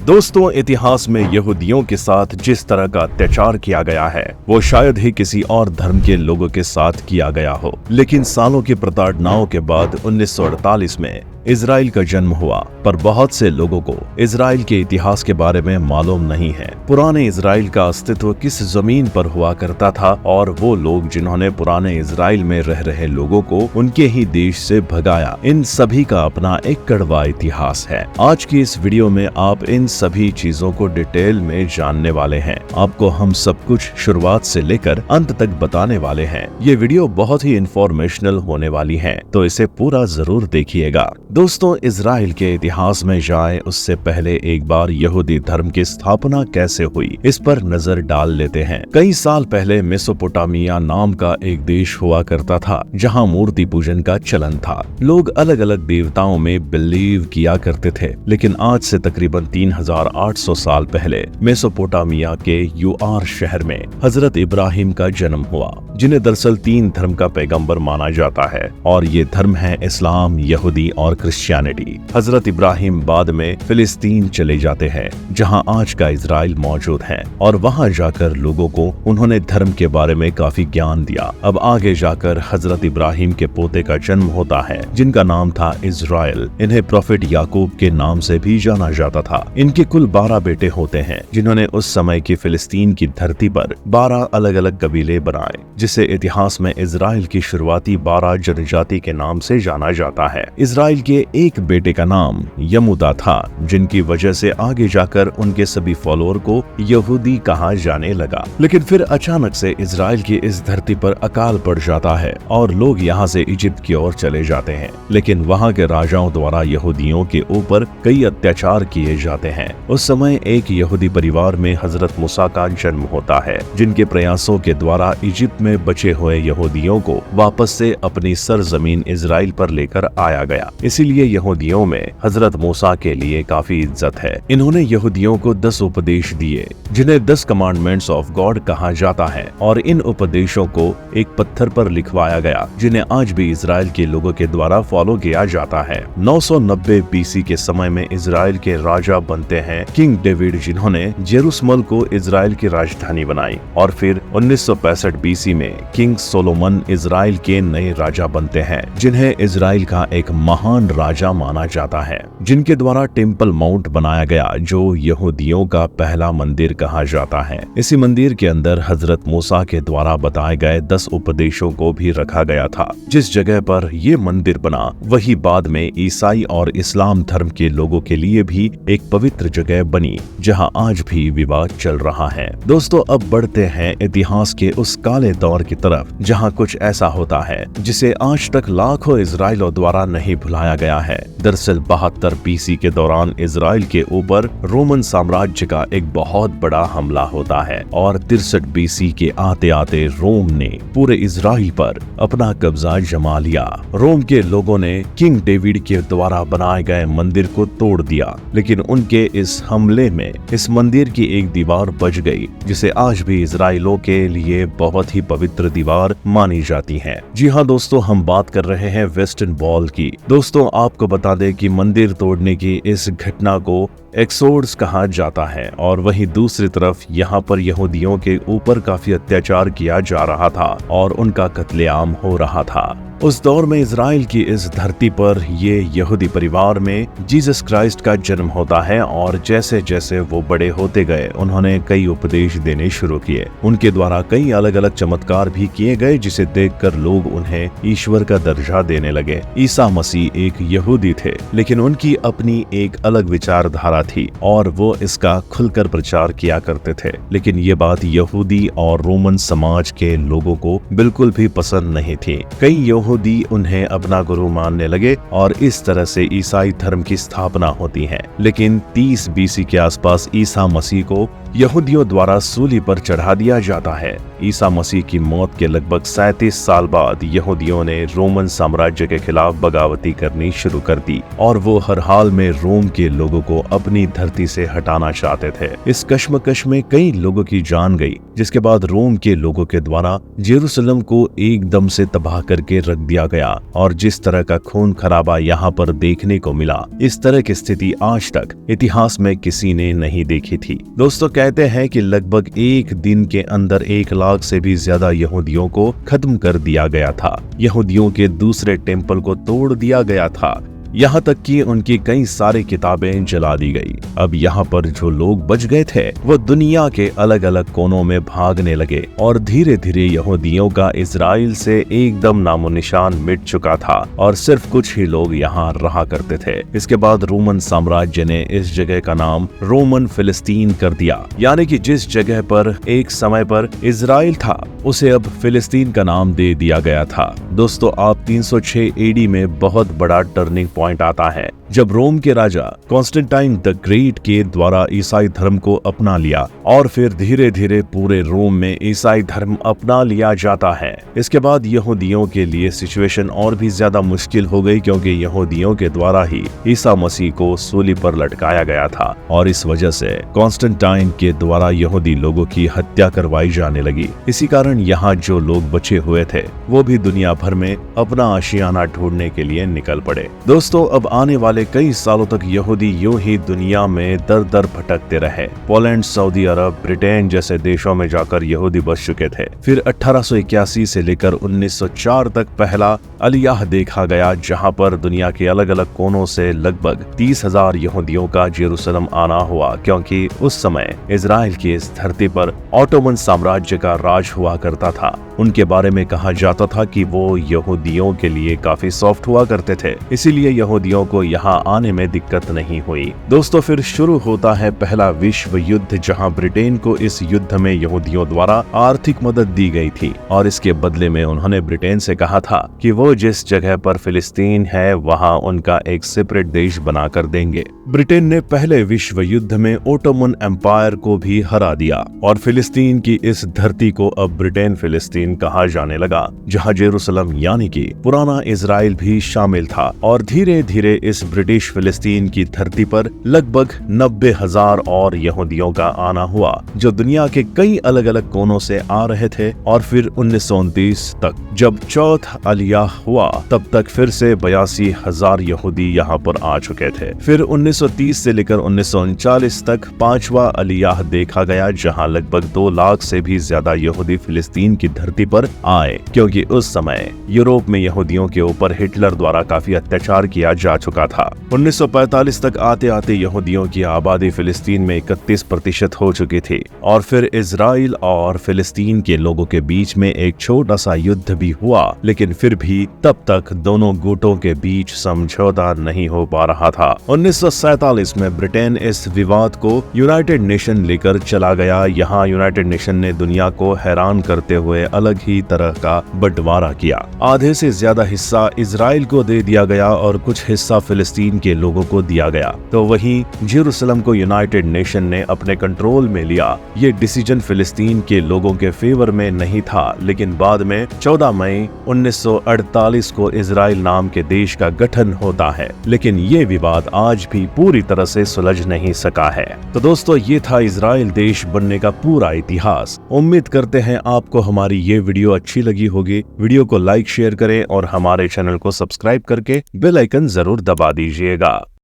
दोस्तों, इतिहास में यहूदियों के साथ जिस तरह का अत्याचार किया गया है वो शायद ही किसी और धर्म के लोगों के साथ किया गया हो। लेकिन सालों की प्रताड़नाओं के बाद 1948 में इजराइल का जन्म हुआ, पर बहुत से लोगों को इजराइल के इतिहास के बारे में मालूम नहीं है। पुराने इजराइल का अस्तित्व किस जमीन पर हुआ करता था और वो लोग जिन्होंने पुराने इजराइल में रह रहे लोगों को उनके ही देश से भगाया, इन सभी का अपना एक कड़वा इतिहास है। आज की इस वीडियो में आप इन सभी चीजों को डिटेल में जानने वाले हैं। आपको हम सब कुछ शुरुआत से लेकर अंत तक बताने वाले हैं। ये वीडियो बहुत ही इंफॉर्मेशनल होने वाली है, तो इसे पूरा जरूर देखिएगा। दोस्तों, इजराइल के इतिहास में जाएं उससे पहले एक बार यहूदी धर्म की स्थापना कैसे हुई इस पर नजर डाल लेते हैं। कई साल पहले मेसोपोटामिया नाम का एक देश हुआ करता था जहां मूर्ति पूजन का चलन था। लोग अलग अलग देवताओं में बिलीव किया करते थे। लेकिन आज से तकरीबन 3800 साल पहले मेसोपोटामिया के यूआर शहर में हजरत इब्राहिम का जन्म हुआ, जिन्हें दरअसल 3 धर्म का पैगंबर माना जाता है, और ये धर्म है इस्लाम, यहूदी और क्रिश्चियनिटी। हजरत इब्राहिम बाद में फिलिस्तीन चले जाते हैं जहां आज का इजराइल मौजूद है, और वहां जाकर लोगों को उन्होंने धर्म के बारे में काफी ज्ञान दिया। अब आगे जाकर हजरत इब्राहिम के पोते का जन्म होता है जिनका नाम था इजराइल। इन्हें प्रॉफिट याकूब के नाम से भी जाना जाता था। इनके कुल 12 बेटे होते हैं जिन्होंने उस समय की फिलिस्तीन की धरती पर 12 अलग अलग कबीले बनाए, जिसे इतिहास में इजराइल की शुरुआती 12 जनजाति के नाम से जाना जाता है। इजराइल के एक बेटे का नाम यमूदा था, जिनकी वजह से आगे जाकर उनके सभी फॉलोअर को यहूदी कहा जाने लगा। लेकिन फिर अचानक से इजराइल की इस धरती पर अकाल पड़ जाता है और लोग यहाँ से इजिप्ट की ओर चले जाते हैं। लेकिन वहाँ के राजाओं द्वारा यहूदियों के ऊपर कई अत्याचार किए जाते हैं। उस समय एक यहूदी परिवार में हजरत मूसा का जन्म होता है, जिनके प्रयासों के द्वारा इजिप्ट में बचे हुए यहूदियों को वापस से अपनी सरजमीन इजराइल पर लेकर आया गया। इसीलिए यहूदियों में हजरत मूसा के लिए काफी इज्जत है। इन्होंने यहूदियों को 10 उपदेश दिए, जिन्हें 10 कमांडमेंट्स ऑफ गॉड कहा जाता है, और इन उपदेशों को एक पत्थर पर लिखवाया गया, जिन्हें आज भी इजराइल के लोगों के द्वारा फॉलो किया जाता है। 990 बीसी के समय में इजराइल के राजा बनते हैं किंग डेविड, जिन्होंने जेरूसलम को इजराइल की राजधानी बनाई, और फिर 1965 बीसी में किंग सोलोमन इजराइल के नए राजा बनते हैं, जिन्हें इजराइल का एक महान राजा माना जाता है, जिनके द्वारा टेम्पल माउंट बनाया गया, जो यहूदियों का पहला मंदिर कहा जाता है। इसी मंदिर के अंदर हजरत मूसा के द्वारा बताए गए 10 उपदेशों को भी रखा गया था। जिस जगह पर ये मंदिर बना वही बाद में ईसाई और इस्लाम धर्म के लोगों के लिए भी एक पवित्र जगह बनी, जहां आज भी विवाद चल रहा है। दोस्तों, अब बढ़ते हैं इतिहास के उस काले दौर की तरफ जहां कुछ ऐसा होता है जिसे आज तक लाखों इजराइलियों द्वारा नहीं भुलाया गया है। दरअसल 72 बीसी के दौरान इजराइल के ऊपर रोमन साम्राज्य का एक बहुत बड़ा हमला होता है, और 63 बीसी के आते आते रोम ने पूरे इजराइल पर अपना कब्जा जमा लिया। रोम के लोगों ने किंग डेविड के द्वारा बनाए गए मंदिर को तोड़ दिया, लेकिन उनके इस हमले में इस मंदिर की एक दीवार बच गई, जिसे आज भी इजराइलों के लिए बहुत ही पवित्र दीवार मानी जाती है। जी हाँ दोस्तों, हम बात कर रहे हैं वेस्टर्न वॉल की। दोस्तों, आपको बता दें कि मंदिर तोड़ने की इस घटना को एक्सोड्स कहा जाता है, और वहीं दूसरी तरफ यहाँ पर यहूदियों के ऊपर काफी अत्याचार किया जा रहा था और उनका कत्लेआम हो रहा था। उस दौर में इजराइल की इस धरती पर ये यहूदी परिवार में जीसस क्राइस्ट का जन्म होता है, और जैसे जैसे वो बड़े होते गए उन्होंने कई उपदेश देने शुरू किए। उनके द्वारा कई अलग अलग चमत्कार भी किए गए, जिसे देखकर लोग उन्हें ईश्वर का दर्जा देने लगे। ईसा मसीह एक यहूदी थे, लेकिन उनकी अपनी एक अलग विचारधारा थी और वो इसका खुलकर प्रचार किया करते थे। लेकिन ये बात यहूदी और रोमन समाज के लोगों को बिल्कुल भी पसंद नहीं थी। कई यहूदी उन्हें अपना गुरु मानने लगे, और इस तरह से ईसाई धर्म की स्थापना होती है। लेकिन 30 बीसी के आसपास ईसा मसीह को यहूदियों द्वारा सूली पर चढ़ा दिया जाता है। ईसा मसीह की मौत के लगभग 37 साल बाद यहूदियों ने रोमन साम्राज्य के खिलाफ बगावती करनी शुरू कर दी और वो हर हाल में रोम के लोगों को अपनी धरती से हटाना चाहते थे। इस कश्मकश में कई लोगों की जान गई, जिसके बाद रोम के लोगों के द्वारा जेरूसलम को एकदम से तबाह करके रख दिया गया और जिस तरह का खून खराबा यहाँ पर देखने को मिला, इस तरह की स्थिति आज तक इतिहास में किसी ने नहीं देखी थी। दोस्तों, कहते हैं कि लगभग एक दिन के अंदर 1 लाख से भी ज्यादा यहूदियों को खत्म कर दिया गया था। यहूदियों के दूसरे टेम्पल को तोड़ दिया गया था, यहाँ तक कि उनकी कई सारी किताबें जला दी गई। अब यहाँ पर जो लोग बच गए थे वो दुनिया के अलग अलग कोनों में भागने लगे और धीरे धीरे यहूदियों का इजराइल से एकदम नामो निशान मिट चुका था और सिर्फ कुछ ही लोग यहाँ रहा करते थे। इसके बाद रोमन साम्राज्य ने इस जगह का नाम रोमन फिलिस्तीन कर दिया, यानी कि जिस जगह पर एक समय पर इजराइल था उसे अब फिलिस्तीन का नाम दे दिया गया था। दोस्तों, आप 306 एडी में बहुत बड़ा टर्निंग पॉइंट आता है जब रोम के राजा कॉन्स्टेंटाइन द ग्रेट के द्वारा ईसाई धर्म को अपना लिया और फिर धीरे धीरे पूरे रोम में ईसाई धर्म अपना लिया जाता है। इसके बाद यहूदियों के लिए सिचुएशन और भी ज्यादा मुश्किल हो गई, क्योंकि यहूदियों के द्वारा ही ईसा मसीह को सूली पर लटकाया गया था और इस वजह से कॉन्स्टेंटाइन के द्वारा यहूदी लोगों की हत्या करवाई जाने लगी। इसी कारण यहाँ जो लोग बचे हुए थे वो भी दुनिया भर में अपना आशियाना ढूंढने के लिए निकल पड़े। दोस्तों, अब आने वाले कई सालों तक यहूदी यूं ही दुनिया में दर दर भटकते रहे। पोलैंड, सऊदी अरब, ब्रिटेन जैसे देशों में जाकर यहूदी बस चुके थे। फिर 1881 से लेकर 1904 तक पहला अलियाह देखा गया, जहां पर दुनिया के अलग अलग कोनों से लगभग 30,000 यहूदियों का जेरूसलम आना हुआ, क्योंकि उस समय इजराइल की इस धरती पर ऑटोमन साम्राज्य का राज हुआ करता था। उनके बारे में कहा जाता था कि वो यहूदियों के लिए काफी सॉफ्ट हुआ करते थे, इसीलिए यहूदियों को यहाँ आने में दिक्कत नहीं हुई। दोस्तों, फिर शुरू होता है पहला विश्व युद्ध, जहां ब्रिटेन को इस युद्ध में यहूदियों द्वारा आर्थिक मदद दी गई थी और इसके बदले में उन्होंने ब्रिटेन से कहा था कि वो जिस जगह पर फिलिस्तीन है वहां उनका एक सेपरेट देश बनाकर देंगे। ब्रिटेन ने पहले विश्व युद्ध में ओटोमन एम्पायर को भी हरा दिया और फिलिस्तीन की इस धरती को अब ब्रिटेन फिलिस्तीन कहा जाने लगा, जहां जेरूसलम यानी कि पुराना इजराइल भी शामिल था। और धीरे धीरे इस ब्रिटिश फिलिस्तीन की धरती पर लगभग 90,000 और यहूदियों का आना हुआ, जो दुनिया के कई अलग अलग कोनों से आ रहे थे। और फिर 1929 तक जब चौथा अलियाह हुआ, तब तक फिर से 82,000 यहूदी यहाँ पर आ चुके थे। फिर 1930 से लेकर 1939 तक पांचवा अलियाह देखा गया, जहाँ लगभग 2 लाख से भी ज्यादा यहूदी फिलिस्तीन की धरती पर आए, क्योंकि उस समय यूरोप में यहूदियों के ऊपर हिटलर द्वारा काफी अत्याचार किया जा चुका था। 1945 तक आते आते यहूदियों की आबादी फिलिस्तीन में 31% हो चुकी थी और फिर इजराइल और फिलिस्तीन के लोगों के बीच में एक छोटा सा युद्ध भी हुआ, लेकिन फिर भी तब तक दोनों गुटों के बीच समझौता नहीं हो पा रहा था। 1947 में ब्रिटेन इस विवाद को यूनाइटेड नेशन लेकर चला गया। यहाँ यूनाइटेड नेशन ने दुनिया को हैरान करते हुए अलग ही तरह का बंटवारा किया। आधे से ज्यादा हिस्सा इजराइल को दे दिया गया और कुछ हिस्सा फिलिस्तीन के लोगों को दिया गया। तो वहीं जेरूसलम को यूनाइटेड नेशन ने अपने कंट्रोल में लिया। ये डिसीजन फिलिस्तीन के लोगों के फेवर में नहीं था, लेकिन बाद में 14 मई 1948 को इजराइल नाम के देश का गठन होता है, लेकिन ये विवाद आज भी पूरी तरह से सुलझ नहीं सका है। तो दोस्तों, ये था इजराइल देश बनने का पूरा इतिहास। उम्मीद करते हैं आपको हमारी ये वीडियो अच्छी लगी होगी। वीडियो को लाइक शेयर करें और हमारे चैनल को सब्सक्राइब करके बेल आइकन जरूर दबा दीजिएगा।